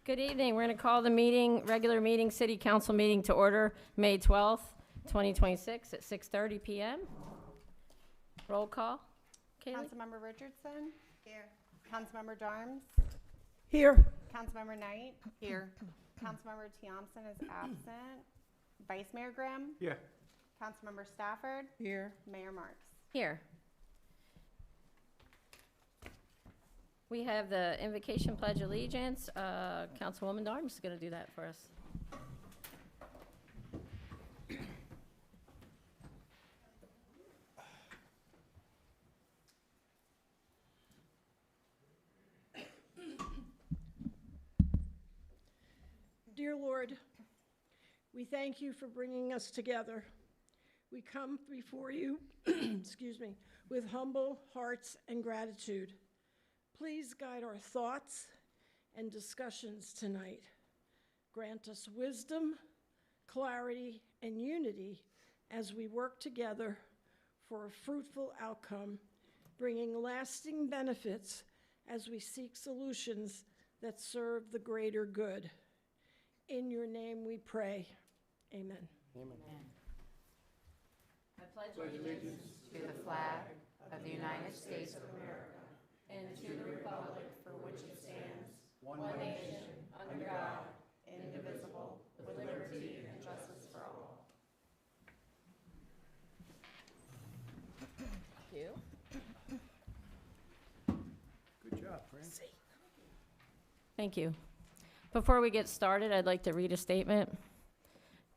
Good evening. We're going to call the meeting, regular meeting, City Council meeting to order, May 12th, 2026 at 6:30 p.m. Roll call. Kaylee? Councilmember Richardson? Here. Councilmember Jarms? Here. Councilmember Knight? Here. Councilmember Thompson is absent. Vice Mayor Grimm? Here. Councilmember Stafford? Here. Mayor Marks? Here. We have the invocation pledge allegiance. Councilwoman Darms is going to do that for us. Dear Lord, we thank you for bringing us together. We come before you, excuse me, with humble hearts and gratitude. Please guide our thoughts and discussions tonight. Grant us wisdom, clarity, and unity as we work together for a fruitful outcome, bringing lasting benefits as we seek solutions that serve the greater good. In your name we pray. Amen. I pledge allegiance To the flag of the United States of America and to the republic for which it stands, one nation, under God, indivisible, with liberty and justice for all. Thank you. Good job, Fran. Thank you. Before we get started, I'd like to read a statement.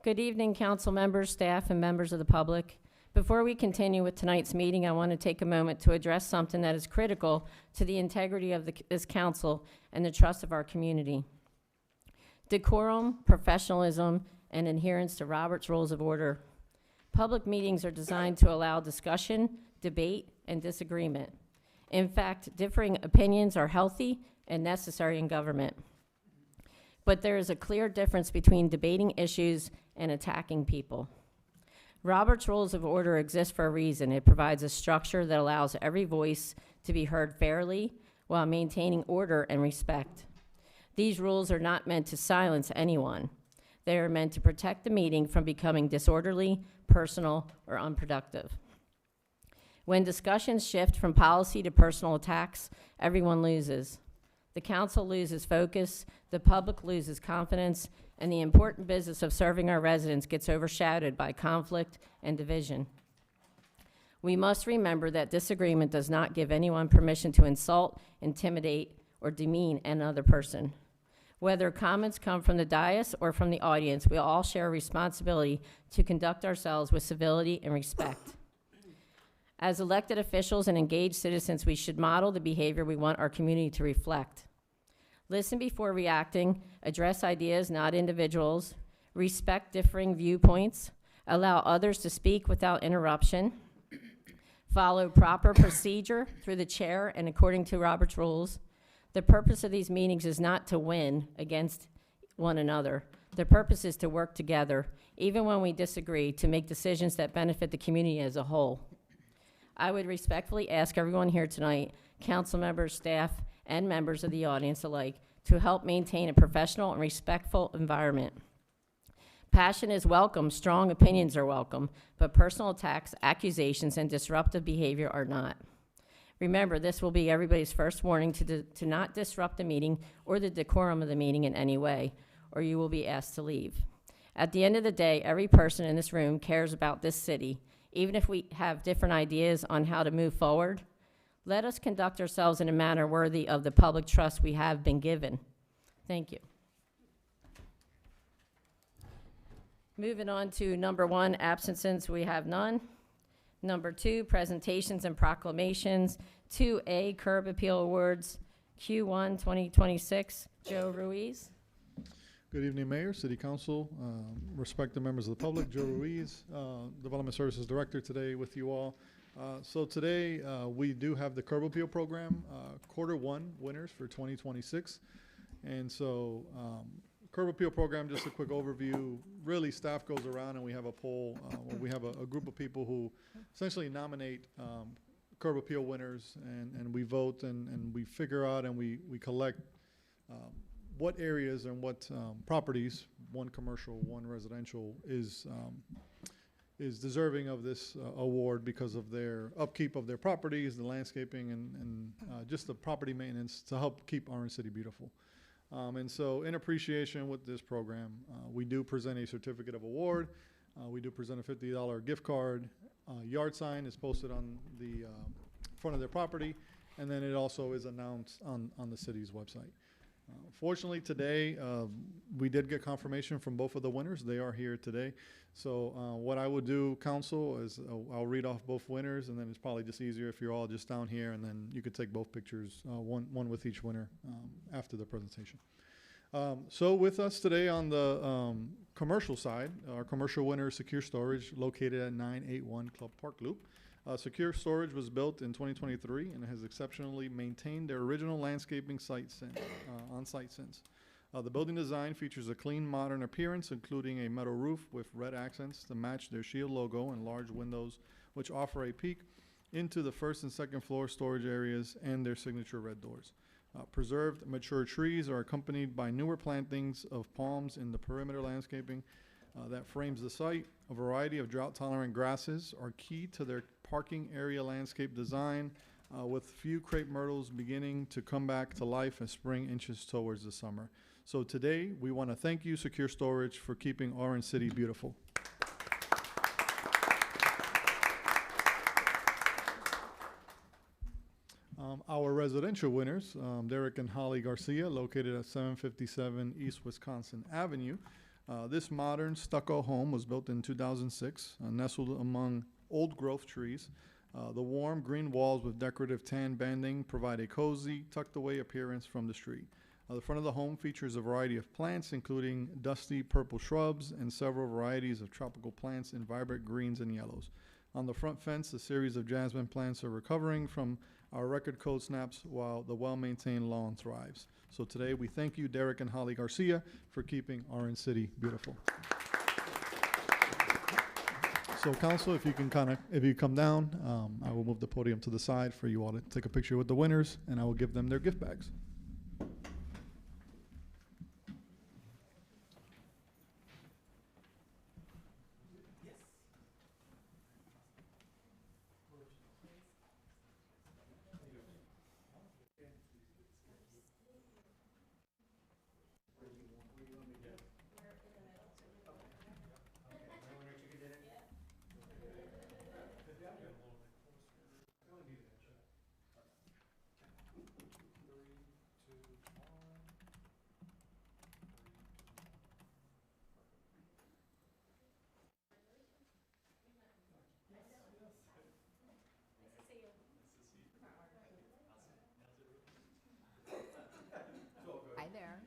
Good evening, council members, staff, and members of the public. Before we continue with tonight's meeting, I want to take a moment to address something that is critical to the integrity of this council and the trust of our community. Decorum, professionalism, and adherence to Robert's Rules of Order. Public meetings are designed to allow discussion, debate, and disagreement. In fact, differing opinions are healthy and necessary in government. But there is a clear difference between debating issues and attacking people. Robert's Rules of Order exist for a reason. It provides a structure that allows every voice to be heard fairly while maintaining order and respect. These rules are not meant to silence anyone. They are meant to protect the meeting from becoming disorderly, personal, or unproductive. When discussions shift from policy to personal attacks, everyone loses. The council loses focus, the public loses confidence, and the important business of serving our residents gets overshadowed by conflict and division. We must remember that disagreement does not give anyone permission to insult, intimidate, or demean another person. Whether comments come from the dais or from the audience, we all share a responsibility to conduct ourselves with civility and respect. As elected officials and engaged citizens, we should model the behavior we want our community to reflect. Listen before reacting, address ideas, not individuals, respect differing viewpoints, allow others to speak without interruption, follow proper procedure through the chair and according to Robert's rules. The purpose of these meetings is not to win against one another. The purpose is to work together, even when we disagree, to make decisions that benefit the community as a whole. I would respectfully ask everyone here tonight, council members, staff, and members of the audience alike, to help maintain a professional and respectful environment. Passion is welcome, strong opinions are welcome, but personal attacks, accusations, and disruptive behavior are not. Remember, this will be everybody's first warning to not disrupt the meeting or the decorum of the meeting in any way, or you will be asked to leave. At the end of the day, every person in this room cares about this city. Even if we have different ideas on how to move forward, let us conduct ourselves in a manner worthy of the public trust we have been given. Thank you. Moving on to number 1, absences, we have none. Number 2, presentations and proclamations. 2A, curb appeal awards, Q1 2026, Joe Ruiz. Good evening, Mayor, City Council, respected members of the public. Joe Ruiz, Development Services Director today with you all. So today we do have the curb appeal program, Q1 winners for 2026. And so curb appeal program, just a quick overview. Really, staff goes around and we have a poll. Where we have a group of people who essentially nominate curb appeal winners, and we vote and we figure out and we collect what areas and what properties, one commercial, one residential, is deserving of this award because of their upkeep of their properties, the landscaping, and just the property maintenance to help keep Orange City beautiful. And so in appreciation with this program, we do present a certificate of award. We do present a $50 gift card. Yard sign is posted on the front of their property, and then it also is announced on the city's website. Fortunately, today, we did get confirmation from both of the winners. They are here today. So what I would do, council, is I'll read off both winners, and then it's probably just easier if you're all just down here, and then you could take both pictures, one with each winner after the presentation. So with us today on the commercial side, our commercial winner is Secure Storage, located at 981 Club Park Loop. Secure Storage was built in 2023 and has exceptionally maintained their original landscaping on-site since. The building design features a clean, modern appearance, including a metal roof with red accents to match their Shield logo and large windows, which offer a peek into the first and second floor storage areas and their signature red doors. Preserved mature trees are accompanied by newer plantings of palms in the perimeter landscaping that frames the site. A variety of drought-tolerant grasses are key to their parking area landscape design, with few crepe myrtles beginning to come back to life as spring inches towards the summer. So today, we want to thank you, Secure Storage, for keeping Orange City beautiful. Our residential winners, Derek and Holly Garcia, located at 757 East Wisconsin Avenue. This modern stucco home was built in 2006, nestled among old growth trees. The warm green walls with decorative tan banding provide a cozy, tucked away appearance from the street. The front of the home features a variety of plants, including dusty purple shrubs and several varieties of tropical plants in vibrant greens and yellows. On the front fence, a series of jasmine plants are recovering from our record cold snaps while the well-maintained lawn thrives. So today, we thank you, Derek and Holly Garcia, for keeping Orange City beautiful. So council, if you can if you come down, I will move the podium to the side for you all to take a picture with the winners, and I will give them their gift bags. Hi there.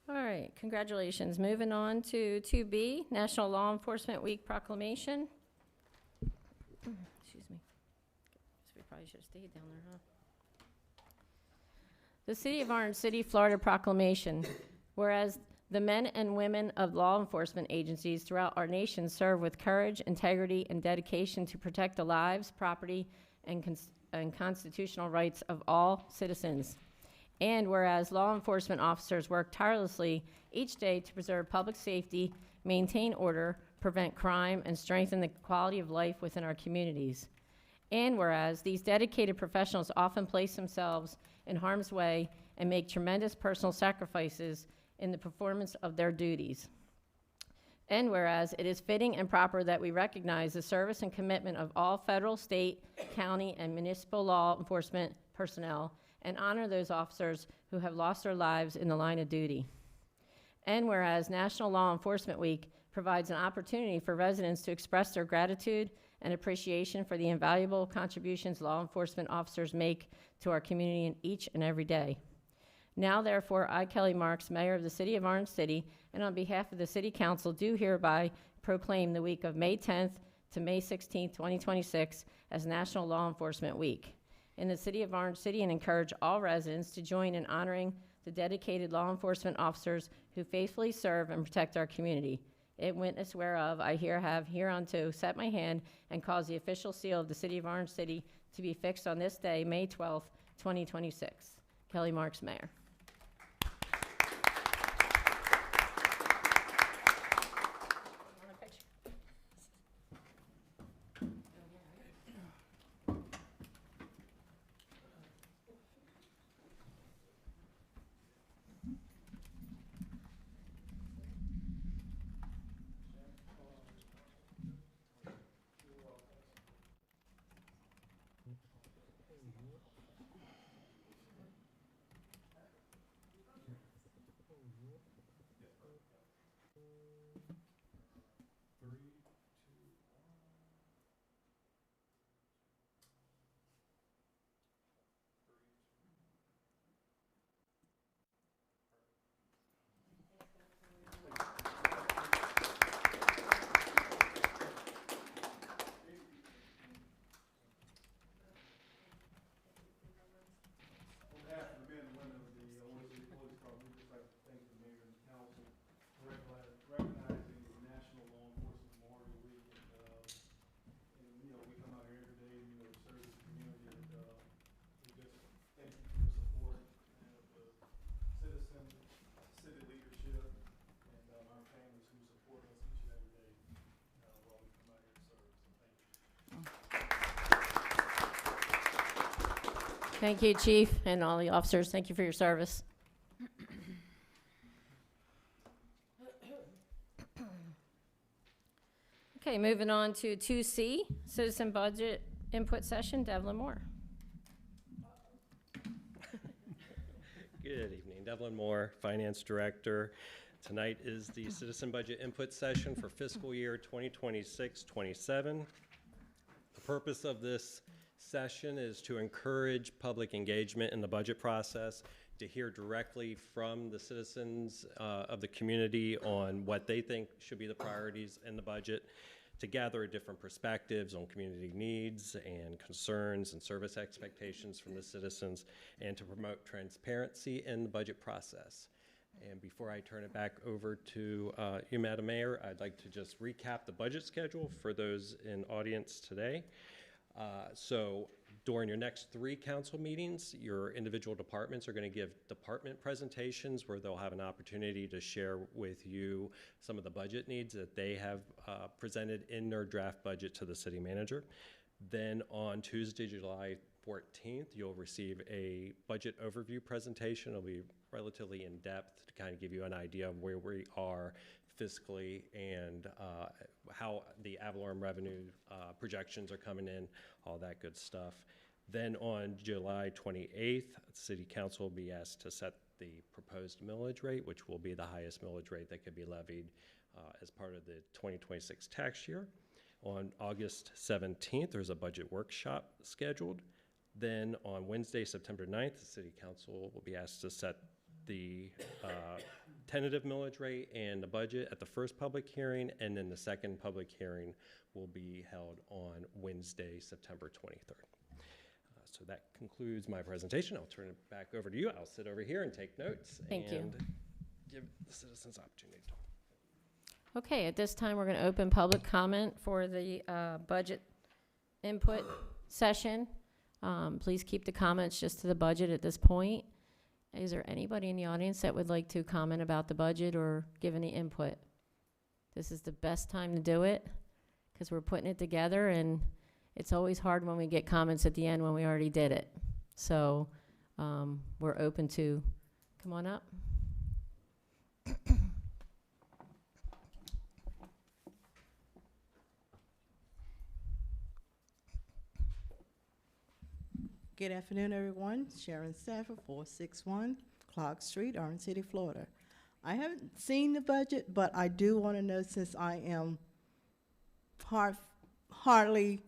All right, congratulations. Moving on to 2B, National Law Enforcement Week Proclamation. Excuse me. Guess we probably should have stayed down there, huh? The City of Orange City, Florida Proclamation. Whereas the men and women of law enforcement agencies throughout our nation serve with courage, integrity, and dedication to protect the lives, property, and constitutional rights of all citizens. And whereas law enforcement officers work tirelessly each day to preserve public safety, maintain order, prevent crime, and strengthen the quality of life within our communities. And whereas these dedicated professionals often place themselves in harm's way and make tremendous personal sacrifices in the performance of their duties. And whereas it is fitting and proper that we recognize the service and commitment of all federal, state, county, and municipal law enforcement personnel and honor those officers who have lost their lives in the line of duty. And whereas National Law Enforcement Week provides an opportunity for residents to express their gratitude and appreciation for the invaluable contributions law enforcement officers make to our community in each and every day. Now, therefore, I, Kelly Marks, Mayor of the City of Orange City, and on behalf of the City Council, do hereby proclaim the week of May 10th to May 16th, 2026 as National Law Enforcement Week in the City of Orange City, and encourage all residents to join in honoring the dedicated law enforcement officers who faithfully serve and protect our community. In witness whereof, I have hereunto set my hand and cause the official seal of the City of Orange City to be fixed on this day, May 12th, 2026. Kelly Marks, Mayor. Thank you, Chief, and all the officers. Thank you for your service. Okay, moving on to 2C, Citizen Budget Input Session. Devlin Moore. Good evening, Devlin Moore, Finance Director. Tonight is the Citizen Budget Input Session for fiscal year 2026-27. The purpose of this session is to encourage public engagement in the budget process, to hear directly from the citizens of the community on what they think should be the priorities in the budget, to gather different perspectives on community needs and concerns and service expectations from the citizens, and to promote transparency in the budget process. And before I turn it back over to you, Madam Mayor, I'd like to just recap the budget schedule for those in audience today. So during your next 3 council meetings, your individual departments are going to give department presentations where they'll have an opportunity to share with you some of the budget needs that they have presented in their draft budget to the city manager. Then on Tuesday, July 14th, you'll receive a budget overview presentation. It'll be relatively in-depth to kind of give you an idea of where we are fiscally and how the ad valorem revenue projections are coming in, all that good stuff. Then on July 28th, City Council will be asked to set the proposed millage rate, which will be the highest millage rate that could be levied as part of the 2026 tax year. On August 17th, there's a budget workshop scheduled. Then on Wednesday, September 9th, the City Council will be asked to set the tentative millage rate and the budget at the first public hearing, and then the second public hearing will be held on Wednesday, September 23rd. So that concludes my presentation. I'll turn it back over to you. I'll sit over here and take notes. Thank you. And give the citizens opportunity to talk. Okay, at this time, we're going to open public comment for the budget input session. Please keep the comments just to the budget at this point. Is there anybody in the audience that would like to comment about the budget or give any input? This is the best time to do it because we're putting it together, and it's always hard when we get comments at the end when we already did it. So we're open to, come on up. Good afternoon, everyone. Sharon Stafford, 461 Clark Street, Orange City, Florida. I haven't seen the budget, but I do want to know, since I am hardly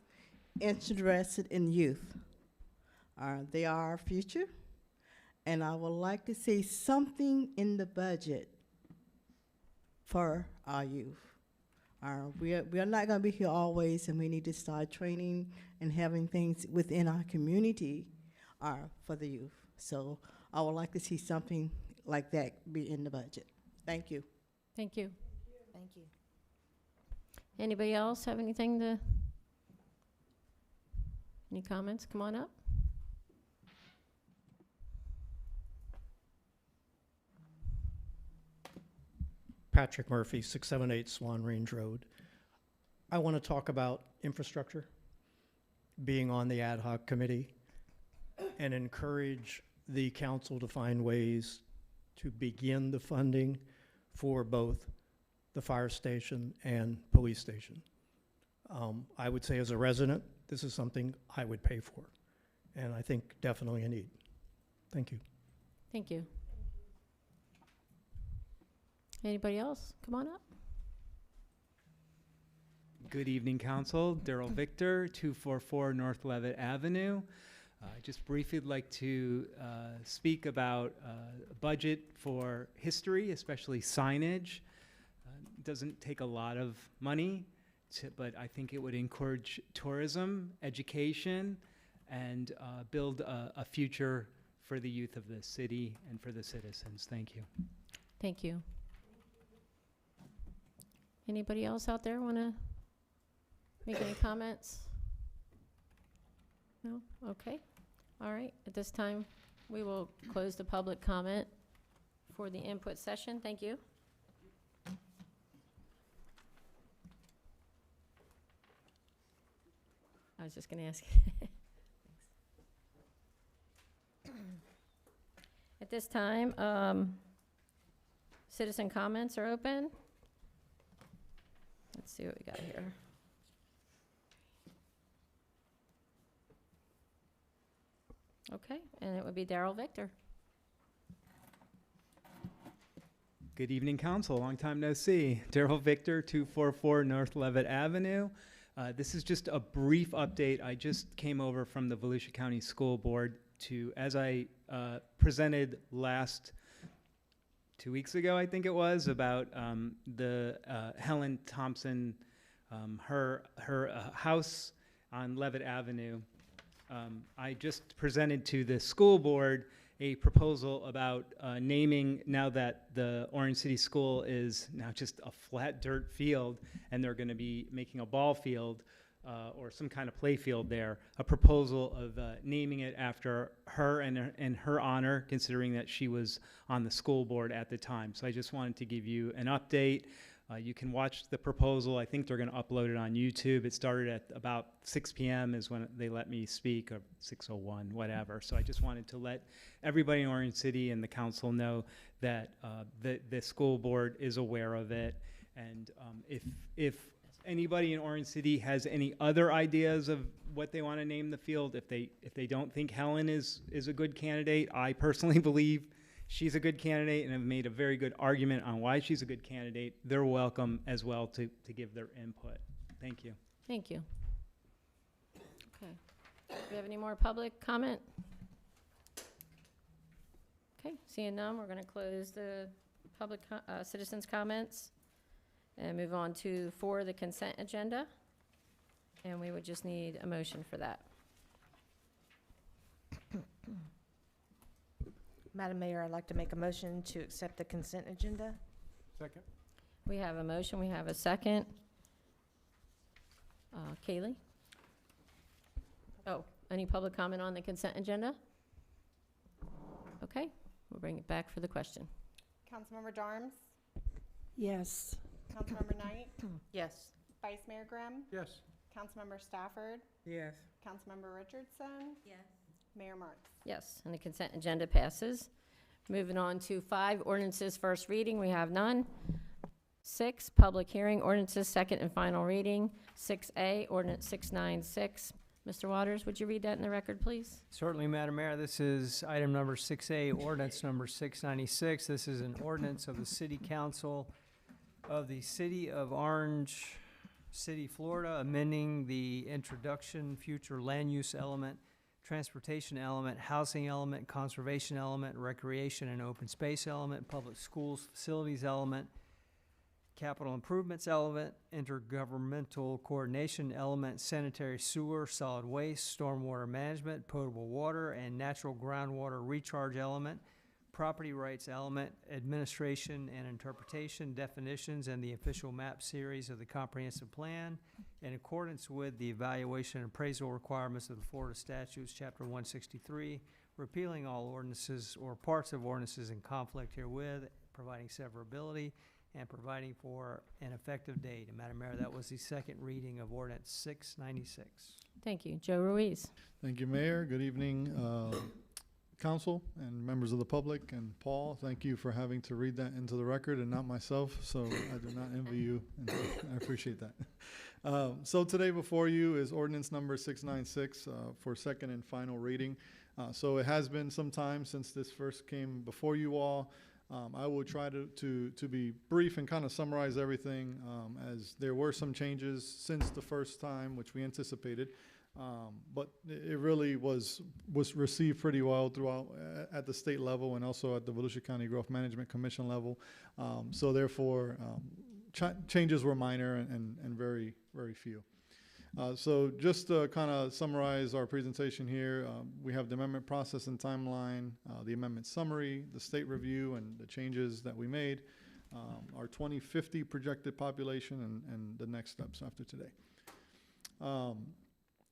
interested in youth. They are our future, and I would like to see something in the budget for our youth. We are not going to be here always, and we need to start training and having things within our community for the youth. So I would like to see something like that be in the budget. Thank you. Thank you. Thank you. Anybody else have any comments? Come on up. Patrick Murphy, 678 Swan Range Road. I want to talk about infrastructure, being on the ad hoc committee, and encourage the council to find ways to begin the funding for both the fire station and police station. I would say, as a resident, this is something I would pay for, and I think definitely a need. Thank you. Thank you. Anybody else? Come on up. Good evening, Council. Daryl Victor, 244 North Levitt Avenue. Just briefly like to speak about a budget for history, especially signage. It doesn't take a lot of money, but I think it would encourage tourism, education, and build a future for the youth of the city and for the citizens. Thank you. Thank you. Anybody else out there want to make any comments? No? Okay. All right. At this time, we will close the public comment for the input session. Thank you. I was just going to ask. At this time, citizen comments are open. Let's see what we got here. Okay, and it would be Daryl Victor. Good evening, Council. Long time no see. Daryl Victor, 244 North Levitt Avenue. This is just a brief update. I just came over from the Volusia County School Board as I presented last 2 weeks ago, I think it was, about the Helen Thompson, her house on Levitt Avenue. I just presented to the school board a proposal about naming, now that the Orange City School is now just a flat dirt field and they're going to be making a ball field or some kind of play field there, a proposal of naming it after her and her honor, considering that she was on the school board at the time. So I just wanted to give you an update. You can watch the proposal. I think they're going to upload it on YouTube. It started at about 6 p.m. is when they let me speak, or 6:01, whatever. So I just wanted to let everybody in Orange City and the council know that the school board is aware of it. And if anybody in Orange City has any other ideas of what they want to name the field, if they don't think Helen is a good candidate, I personally believe she's a good candidate and have made a very good argument on why she's a good candidate. They're welcome as well to give their input. Thank you. Thank you. Okay. Do we have any more public comment? Okay, seeing none, we're going to close the public citizens' comments and move on to the consent agenda. And we would just need a motion for that. Madam Mayor, I'd like to make a motion to accept the consent agenda. Second. We have a motion, we have a second. Kaylee? Oh, any public comment on the consent agenda? Okay, we'll bring it back for the question. Councilmember Darms, Yes. Councilmember Knight, Yes. Vice Mayor Grimm, Yes. Councilmember Stafford, Yes. Councilmember Richardson, Yes. Mayor Marks. Yes, and the consent agenda passes. Moving on to 5, ordinances first reading, we have none. 6, public hearing, ordinances second and final reading. 6A, ordinance 696, Mr. Waters, would you read that in the record, please? Certainly, Madam Mayor. This is item number 6A, ordinance number 696. This is an ordinance of the City Council of the City of Orange City, Florida, amending the introduction, future land use element, transportation element, housing element, conservation element, recreation and open space element, public schools facilities element, capital improvements element, intergovernmental coordination element, sanitary sewer, solid waste, stormwater management, potable water, and natural groundwater recharge element, property rights element, administration and interpretation, definitions, and the official map series of the comprehensive plan in accordance with the evaluation and appraisal requirements of the Florida statutes, Chapter 163, repealing all ordinances or parts of ordinances in conflict herewith, providing severability, and providing for an effective date. And Madam Mayor, that was the second reading of ordinance 696. Thank you. Joe Ruiz. Thank you, Mayor. Good evening, council and members of the public. And Paul, thank you for having to read that into the record and not myself, so I do not envy you, and I appreciate that. So today before you is ordinance number 696 for second and final reading. So it has been some time since this first came before you all. I will try to be brief and kind of summarize everything, as there were some changes since the first time, which we anticipated. But it really was received pretty well throughout at the state level and also at the Volusia County Growth Management Commission level. So therefore, changes were minor and very, very few. So just to kind of summarize our presentation here, we have the amendment process and timeline, the amendment summary, the state review and the changes that we made, our 2050 projected population, and the next steps after today.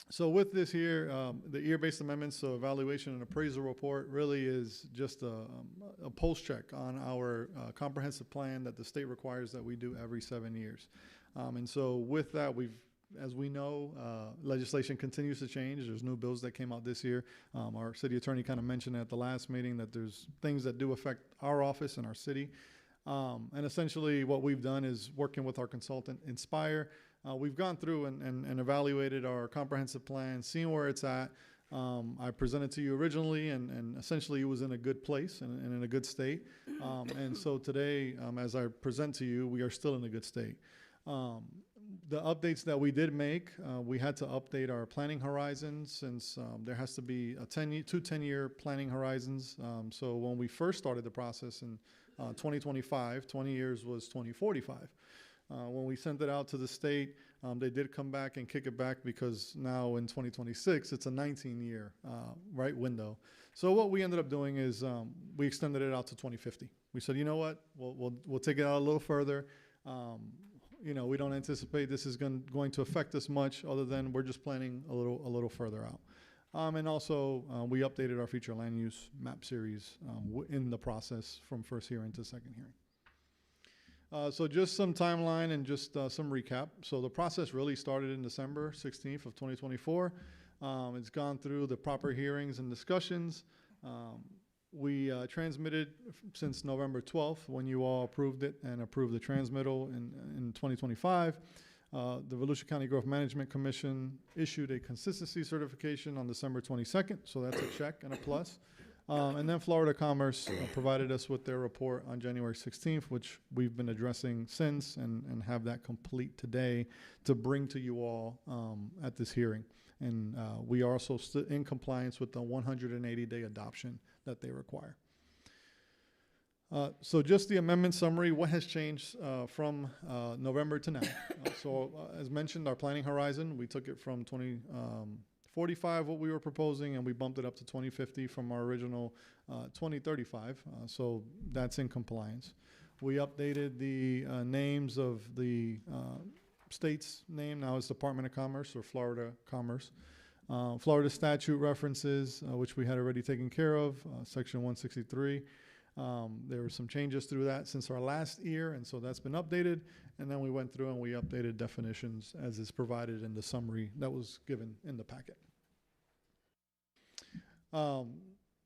So with this here, the year-based amendments, so evaluation and appraisal report really is just a pulse check on our comprehensive plan that the state requires that we do every 7 years. And so with that, as we know, legislation continues to change. There's new bills that came out this year. Our city attorney kind of mentioned at the last meeting that there's things that do affect our office and our city. And essentially what we've done is working with our consultant, Inspire. We've gone through and evaluated our comprehensive plan, seen where it's at. I presented to you originally, and essentially it was in a good place and in a good state. And so today, as I present to you, we are still in a good state. The updates that we did make, we had to update our planning horizons since there has to be two 10-year planning horizons. So when we first started the process in 2025, 20 years was 2045. When we sent it out to the state, they did come back and kick it back because now in 2026, it's a 19-year window. So what we ended up doing is we extended it out to 2050. We said, you know what, we'll take it out a little further. We don't anticipate this is going to affect us much, other than we're just planning a little further out. And also, we updated our future land use map series in the process from first hearing to second hearing. So just some timeline and just some recap. So the process really started in December 16th of 2024. It's gone through the proper hearings and discussions. We transmitted since November 12th, when you all approved it and approved the transmittal in 2025. The Volusia County Growth Management Commission issued a consistency certification on December 22nd, so that's a check and a plus. And then Florida Commerce provided us with their report on January 16th, which we've been addressing since and have that complete today to bring to you all at this hearing. And we are also in compliance with the 180-day adoption that they require. So just the amendment summary, what has changed from November to now? As mentioned, our planning horizon, we took it from 2045, what we were proposing, and we bumped it up to 2050 from our original 2035. So that's in compliance. We updated the names of the state's name. Now it's Department of Commerce or Florida Commerce. Florida statute references, which we had already taken care of, Section 163. There were some changes through that since our last year, and so that's been updated. And then we went through and we updated definitions as is provided in the summary that was given in the packet.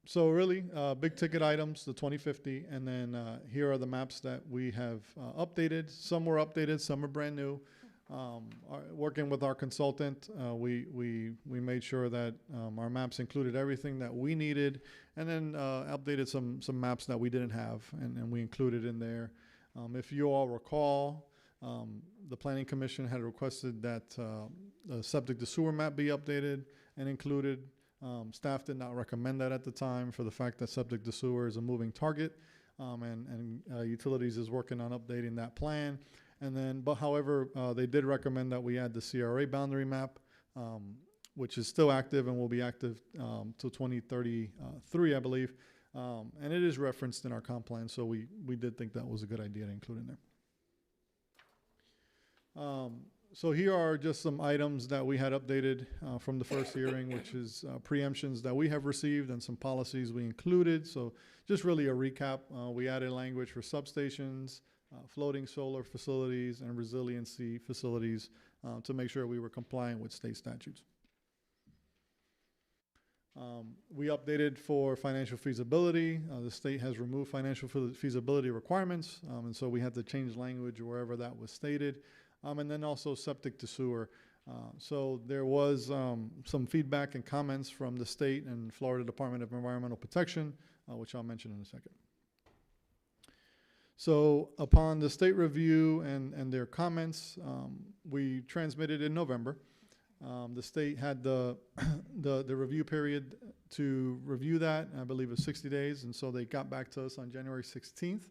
So really, big ticket items, the 2050, and then here are the maps that we have updated. Some were updated, some are brand new. Working with our consultant, we made sure that our maps included everything that we needed, and then updated some maps that we didn't have, and we included in there. If you all recall, the Planning Commission had requested that the septic to sewer map be updated and included. Staff did not recommend that at the time for the fact that septic to sewer is a moving target, and Utilities is working on updating that plan. And then, but however, they did recommend that we add the CRA boundary map, which is still active and will be active till 2033, I believe. And it is referenced in our comp plan, so we did think that was a good idea to include in there. So here are just some items that we had updated from the first hearing, which is preemptions that we have received and some policies we included. So just really a recap. We added language for substations, floating solar facilities, and resiliency facilities to make sure we were compliant with state statutes. We updated for financial feasibility. The state has removed financial feasibility requirements, and so we had to change language wherever that was stated. And then also septic to sewer. So there was some feedback and comments from the state and Florida Department of Environmental Protection, which I'll mention in a second. So upon the state review and their comments, we transmitted in November. The state had the review period to review that. I believe it was 60 days, and so they got back to us on January 16th.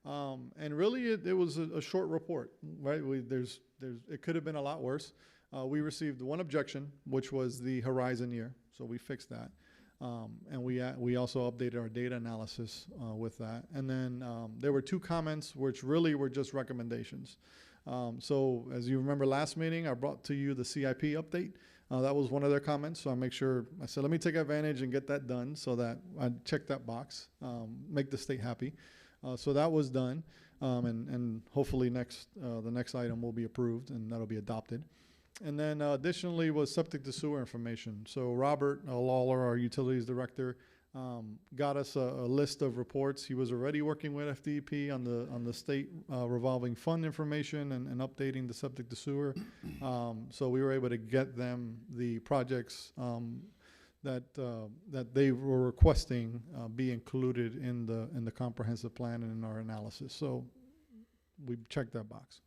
And really, it was a short report, right? It could have been a lot worse. We received one objection, which was the horizon year, so we fixed that. And we also updated our data analysis with that. And then there were 2 comments, which really were just recommendations. So as you remember last meeting, I brought to you the CIP update. That was one of their comments, so I said, let me take advantage and get that done so that I check that box, make the state happy. So that was done, and hopefully the next item will be approved and that'll be adopted. And then additionally was septic to sewer information. So Robert Lawler, our utilities director, got us a list of reports. He was already working with FDP on the state revolving fund information and updating the septic to sewer. So we were able to get them the projects that they were requesting be included in the comprehensive plan and in our analysis. So we checked that box.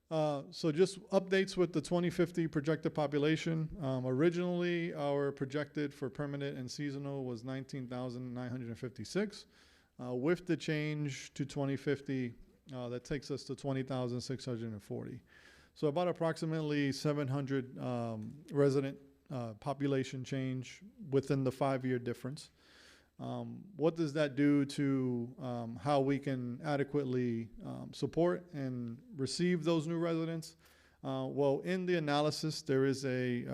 So just updates with the 2050 projected population. Originally, our projected for permanent and seasonal was 19,956. With the change to 2050, that takes us to 20,640. So about approximately 700 resident population change within the 5-year difference. What does that do to how we can adequately support and receive those new residents? Well, in the analysis, there is a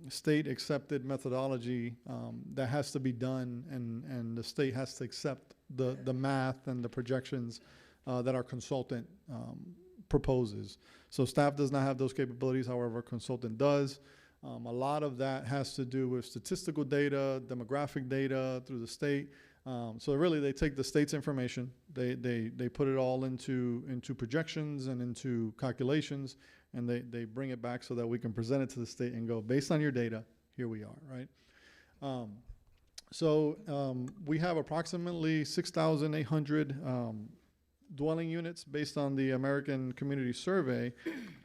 state-accepted methodology that has to be done, and the state has to accept the math and the projections that our consultant proposes. So staff does not have those capabilities, however, a consultant does. A lot of that has to do with statistical data, demographic data through the state. So really, they take the state's information, they put it all into projections and into calculations, and they bring it back so that we can present it to the state and go, based on your data, here we are, right? We have approximately 6,800 dwelling units based on the American Community Survey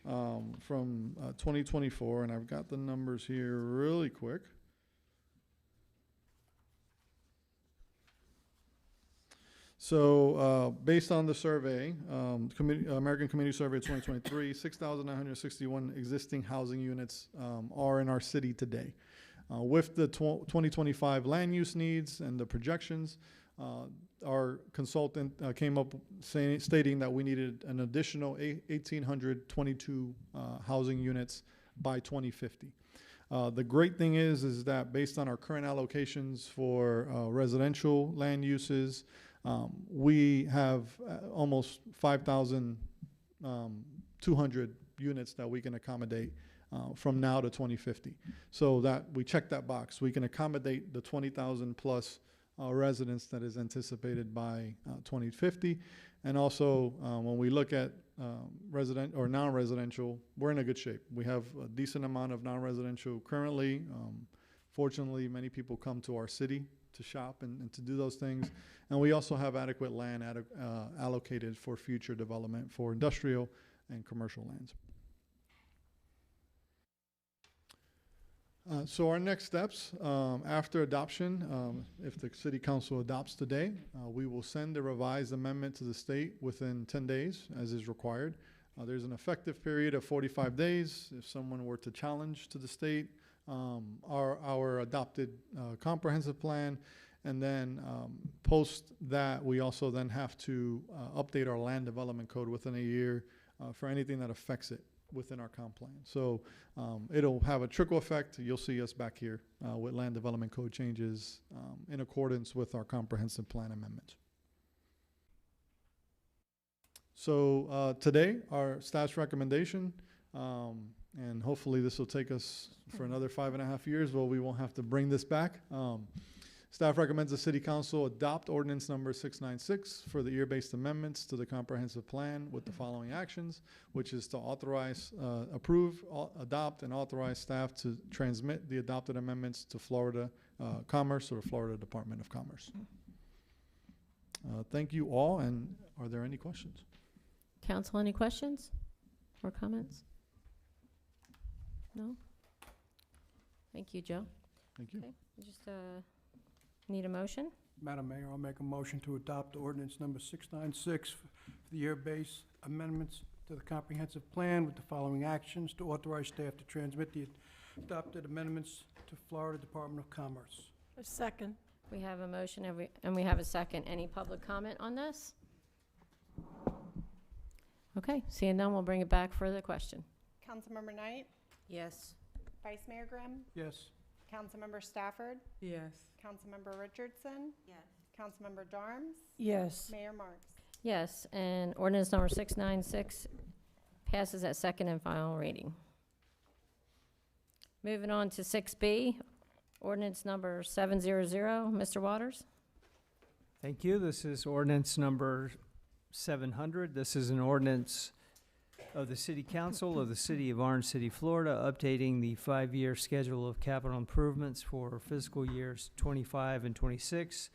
from 2024, and I've got the numbers here really quick. So based on the survey, American Community Survey 2023, 6,961 existing housing units are in our city today. With the 2025 land use needs and the projections, our consultant came up stating that we needed an additional 1,822 housing units by 2050. The great thing is that based on our current allocations for residential land uses, we have almost 5,200 units that we can accommodate from now to 2050. So that we check that box. We can accommodate the 20,000 plus residents that is anticipated by 2050. And also, when we look at resident or non-residential, we're in a good shape. We have a decent amount of non-residential currently. Fortunately, many people come to our city to shop and to do those things. And we also have adequate land allocated for future development for industrial and commercial lands. So our next steps, after adoption, if the city council adopts today, we will send the revised amendment to the state within 10 days, as is required. There's an effective period of 45 days if someone were to challenge to the state our adopted comprehensive plan. And then post that, we also then have to update our land development code within a year for anything that affects it within our comp plan. So it'll have a trickle effect. You'll see us back here with land development code changes in accordance with our comprehensive plan amendments. So today, our staff's recommendation, and hopefully this will take us for another 5.5 years, but we won't have to bring this back. Staff recommends the City Council adopt ordinance number 696 for the year-based amendments to the comprehensive plan with the following actions, which is to authorize, approve, adopt, and authorize staff to transmit the adopted amendments to Florida Commerce or Florida Department of Commerce. Thank you all, and are there any questions? Council, any questions or comments? No? Thank you, Joe. Thank you. Okay, we just need a motion. Madam Mayor, I'll make a motion to adopt ordinance number 696 for the year-based amendments to the comprehensive plan with the following actions: to authorize staff to transmit the adopted amendments to Florida Department of Commerce. A second. We have a motion and we have a second. Any public comment on this? Okay, seeing none, we'll bring it back for the question. Councilmember Knight, Yes. Vice Mayor Grimm, Yes. Councilmember Stafford, Yes. Councilmember Richardson, Yes. Councilmember Darms, Yes. Mayor Marks. Yes, and ordinance number 696 passes at second and final reading. Moving on to 6B, ordinance number 700. Mr. Waters? Thank you. This is ordinance number 700. This is an ordinance of the City Council of the City of Orange City, Florida, updating the 5-year schedule of capital improvements for fiscal years 25 and 26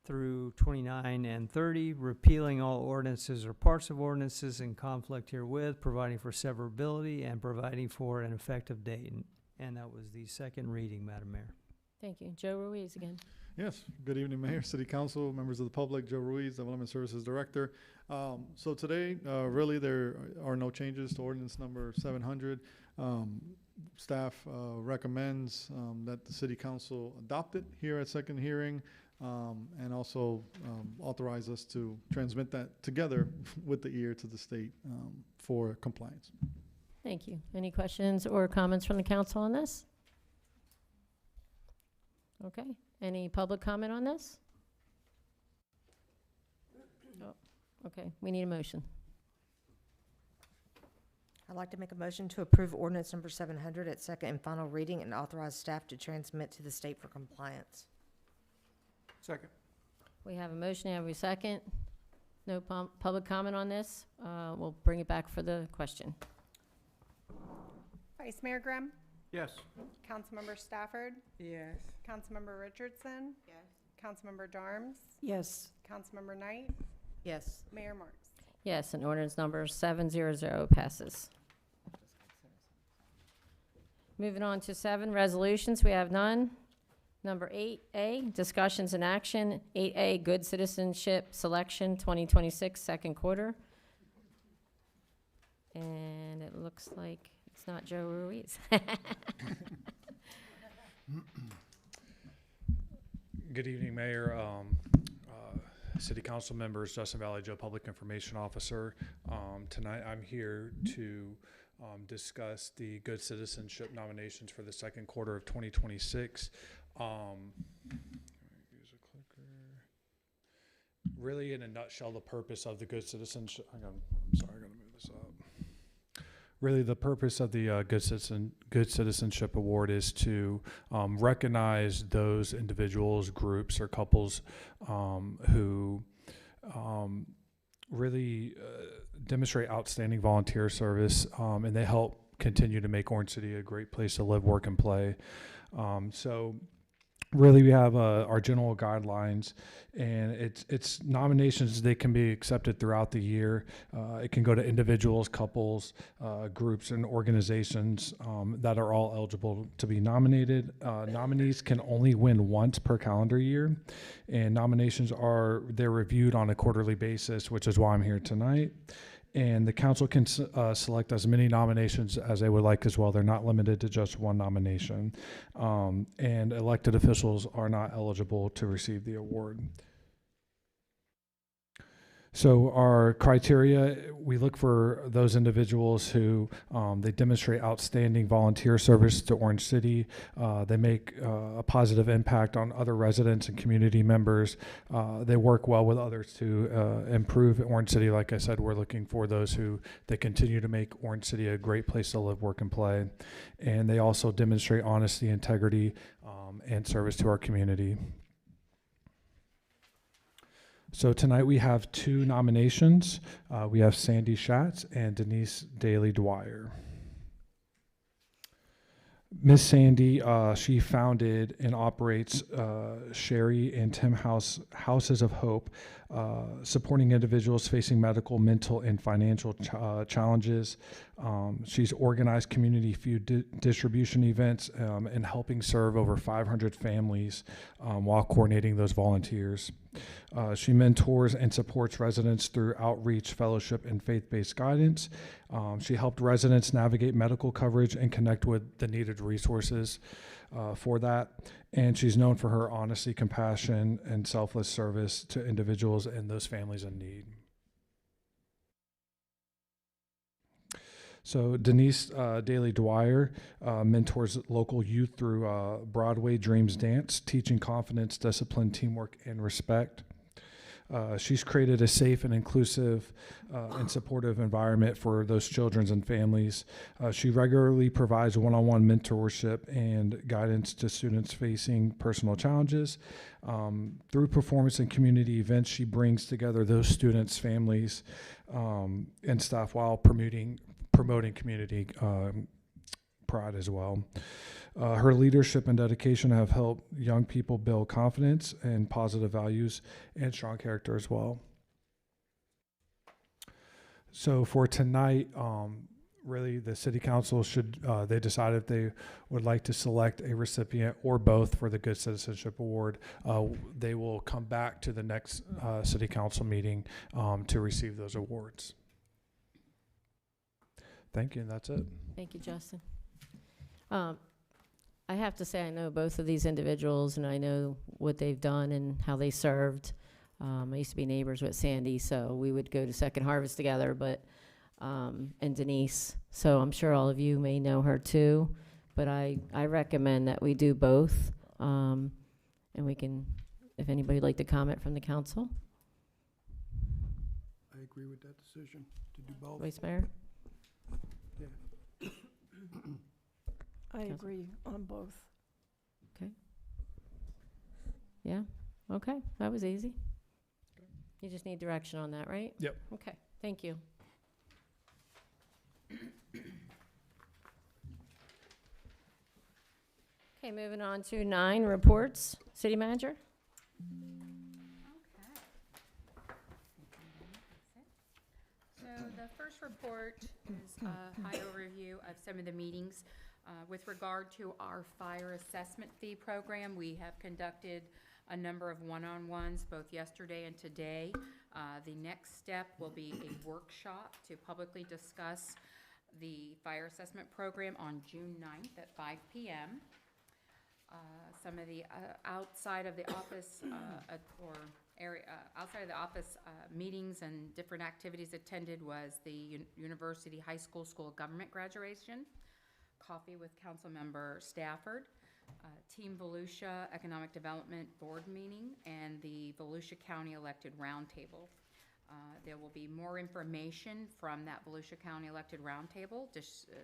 through 29 and 30, repealing all ordinances or parts of ordinances in conflict herewith, providing for severability, and providing for an effective date. And that was the second reading, Madam Mayor. Thank you. Joe Ruiz again. Yes, good evening, Mayor, City Council, members of the public. Joe Ruiz, Development Services Director. So today, really, there are no changes to ordinance number 700. Staff recommends that the City Council adopt it here at second hearing, and also authorize us to transmit that together with the EAR to the state for compliance. Thank you. Any questions or comments from the council on this? Okay. Any public comment on this? Oh, okay. We need a motion. I'd like to make a motion to approve ordinance number 700 at second and final reading and authorize staff to transmit to the state for compliance. Second. We have a motion. Have we second? No public comment on this. We'll bring it back for the question. Vice Mayor Grimm, Yes. Councilmember Stafford, Yes. Councilmember Richardson, Yes. Councilmember Darms, Yes. Councilmember Knight, Yes. Mayor Marks. Yes, and ordinance number 700 passes. Moving on to 7, resolutions. We have none. Number 8A, discussions and action. 8A, good citizenship selection 2026, second quarter. And it looks like it's not Joe Ruiz. Good evening, Mayor, City Council members, Justin Valley Joe, Public Information Officer. Tonight I'm here to discuss the good citizenship nominations for the second quarter of 2026. Use a clicker. Really, in a nutshell, the purpose of the good citizenship, I'm sorry, I gotta move this up. Really, the purpose of the Good Citizenship Award is to recognize those individuals, groups, or couples who really demonstrate outstanding volunteer service, and they help continue to make Orange City a great place to live, work, and play. So really, we have our general guidelines, and it's nominations. They can be accepted throughout the year. It can go to individuals, couples, groups, and organizations that are all eligible to be nominated. Nominees can only win once per calendar year, and they're reviewed on a quarterly basis, which is why I'm here tonight. And the council can select as many nominations as they would like as well. They're not limited to just one nomination. And elected officials are not eligible to receive the award. So our criteria, we look for those individuals who they demonstrate outstanding volunteer service to Orange City. They make a positive impact on other residents and community members. They work well with others to improve Orange City. Like I said, we're looking for those who they continue to make Orange City a great place to live, work, and play. And they also demonstrate honesty, integrity, and service to our community. So tonight we have 2 nominations. We have Sandy Schatz and Denise Daly Dwyer. Miss Sandy, she founded and operates Sherry and Tim Houses of Hope, supporting individuals facing medical, mental, and financial challenges. She's organized community food distribution events and helping serve over 500 families while coordinating those volunteers. She mentors and supports residents through outreach, fellowship, and faith-based guidance. She helped residents navigate medical coverage and connect with the needed resources for that. And she's known for her honesty, compassion, and selfless service to individuals and those families in need. So Denise Daly Dwyer mentors local youth through Broadway Dreams Dance, teaching confidence, discipline, teamwork, and respect. She's created a safe and inclusive and supportive environment for those children and families. She regularly provides one-on-one mentorship and guidance to students facing personal challenges. Through performance and community events, she brings together those students, families, and staff while promoting community pride as well. Her leadership and dedication have helped young people build confidence and positive values and strong character as well. So for tonight, really the city council they decide if they would like to select a recipient or both for the Good Citizenship Award. They will come back to the next city council meeting to receive those awards. Thank you, and that's it. Thank you, Justin. I have to say I know both of these individuals, and I know what they've done and how they served. I used to be neighbors with Sandy, so we would go to Second Harvest together, and Denise. So I'm sure all of you may know her too, but I recommend that we do both. And we can, if anybody would like to comment from the council. I agree with that decision to do both. Vice Mayor? Yeah. I agree on both. Okay. Yeah, okay, that was easy. You just need direction on that, right? Yep. Okay, thank you. Okay, moving on to 9 reports. City Manager? So the first report is a high overview of some of the meetings. With regard to our fire assessment fee program, we have conducted a number of one-on-ones both yesterday and today. The next step will be a workshop to publicly discuss the fire assessment program on June 9th at 5 p.m. Some of the outside of the office outside of the office meetings and different activities attended was the University High School School of Government graduation, coffee with Councilmember Stafford, Team Volusia Economic Development Board meeting, and the Volusia County Elected Roundtable. There will be more information from that Volusia County Elected Roundtable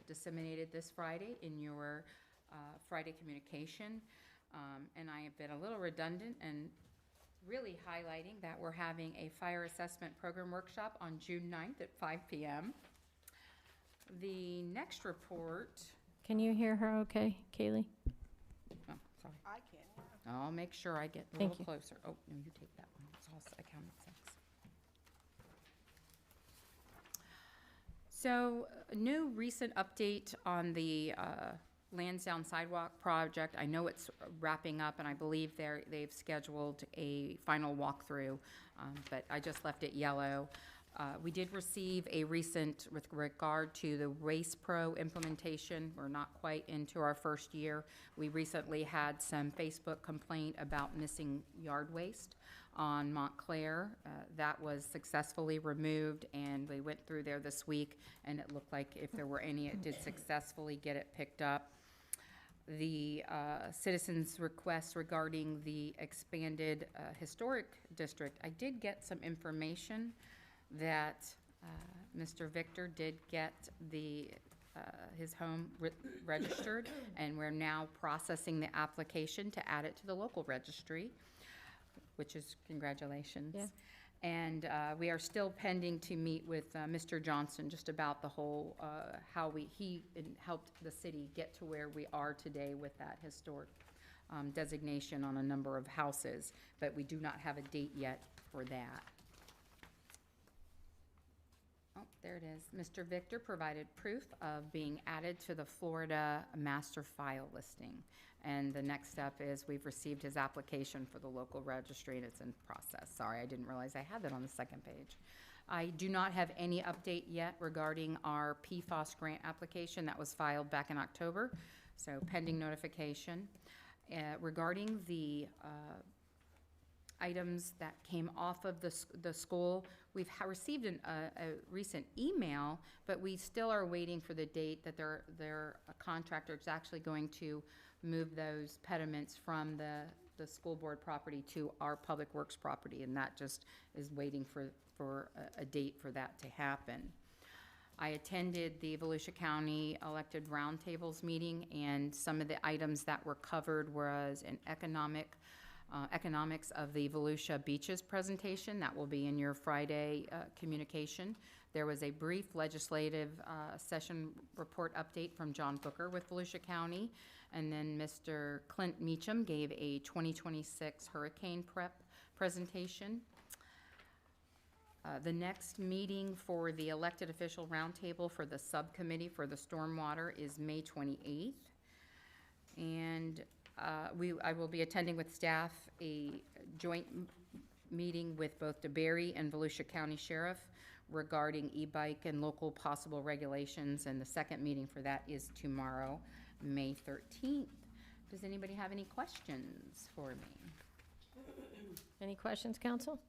disseminated this Friday in your Friday communication. And I have been a little redundant and really highlighting that we're having a fire assessment program workshop on June 9th at 5 PM. The next report, Can you hear her okay, Kaylee? oh, sorry. I can. I'll make sure I get a Thank little you. closer. Oh, no, you take that one. It's all accounting six. So, a new recent update on the Lansdowne Sidewalk project. I know it's wrapping up, and I believe they've scheduled a final walkthrough, but I just left it yellow. We did receive a recent, with regard to the Race Pro implementation, we're not quite into our first year. We recently had some Facebook complaint about missing yard waste on Montclair. That was successfully removed, and we went through there this week, and it looked like if there were any, it did successfully get it picked up. The citizens' request regarding the expanded historic district, I did get some information that Mr. Victor did get his home registered, and we're now processing the application to add it to the local registry, which is congratulations. Yeah. And we are still pending to meet with Mr. Johnson just about the whole, how he helped the city get to where we are today with that historic designation on a number of houses, but we do not have a date yet for that. Oh, there it is. Mr. Victor provided proof of being added to the Florida master file listing. And the next step is we've received his application for the local registry, and it's in process. Sorry, I didn't realize I had that on the second page. I do not have any update yet regarding our PFAS grant application that was filed back in October, so pending notification. Regarding the items that came off of the school, we've received a recent email, but we still are waiting for the date that their contractor is actually going to move those pediments from the school board property to our public works property, and that just is waiting for a date for that to happen. I attended the Volusia County Elected Roundtables meeting, and some of the items that were covered was an economics of the Volusia Beaches presentation. That will be in your Friday communication. There was a brief legislative session report update from John Booker with Volusia County. And then Mr. Clint Meacham gave a 2026 hurricane prep presentation. The next meeting for the elected official roundtable for the subcommittee for the stormwater is May 28th. And I will be attending with staff a joint meeting with both DeBerry and Volusia County Sheriff regarding e-bike and local possible regulations, and the second meeting for that is tomorrow, May 13th. Does anybody have any questions for me? Any questions, council?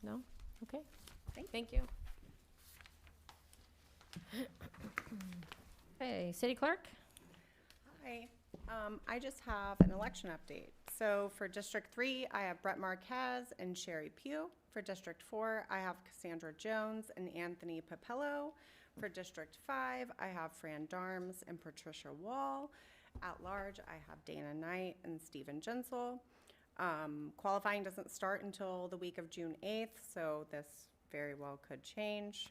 No? Okay. Thank you. Hey, city clerk? Hi, I just have an election update. So for District 3, I have Brett Marquez and Sherry Pugh. For District 4, I have Cassandra Jones and Anthony Papello. For District 5, I have Fran Darms and Patricia Wall. At large, I have Dana Knight and Stephen Jensel. Qualifying doesn't start until the week of June 8th, so this very well could change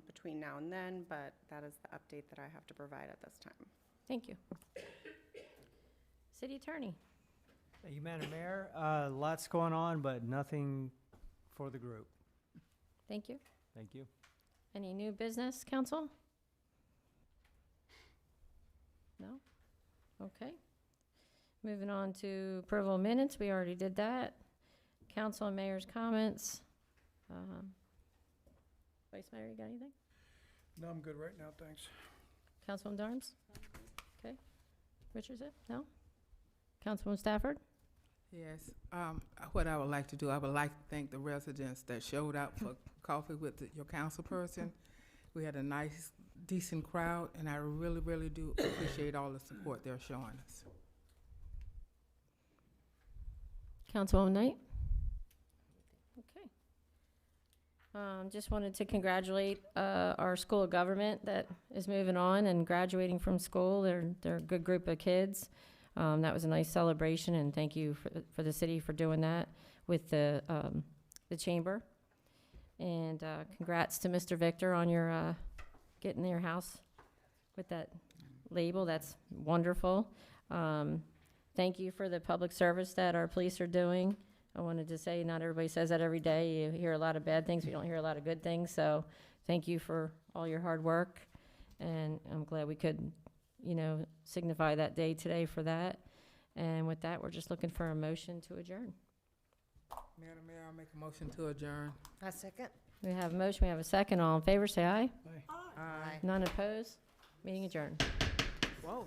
between now and then, but that is the update that I have to provide at this time. Thank you. City attorney? Thank you, Madam Mayor. Lots going on, but nothing for the group. Thank you. Thank you. Any new business, council? No? Okay. Moving on to approval of minutes, we already did that. Council and mayor's comments. Vice Mayor, you got anything? No, I'm good right now, thanks. Councilman Darms? Okay. Richardson? No? Councilwoman Stafford? Yes, what I would like to do, I would like to thank the residents that showed up for coffee with your council person. We had a nice, decent crowd, and I really, really do appreciate all the support they're showing us. Councilwoman Knight? Okay. Just wanted to congratulate our school of government that is moving on and graduating from school. They're a good group of kids. That was a nice celebration, and thank you for the city for doing that with the chamber. And congrats to Mr. Victor on your getting your house with that label. That's wonderful. Thank you for the public service that our police are doing. I wanted to say, not everybody says that every day. You hear a lot of bad things, but you don't hear a lot of good things. So thank you for all your hard work. And I'm glad we could, signify that day today for that. And with that, we're just looking for a motion to adjourn. Madam Mayor, I'll make a motion to adjourn. A second? We have a motion, we have a second. All in favor, say aye. Aye. None opposed? Meeting adjourned. Whoa.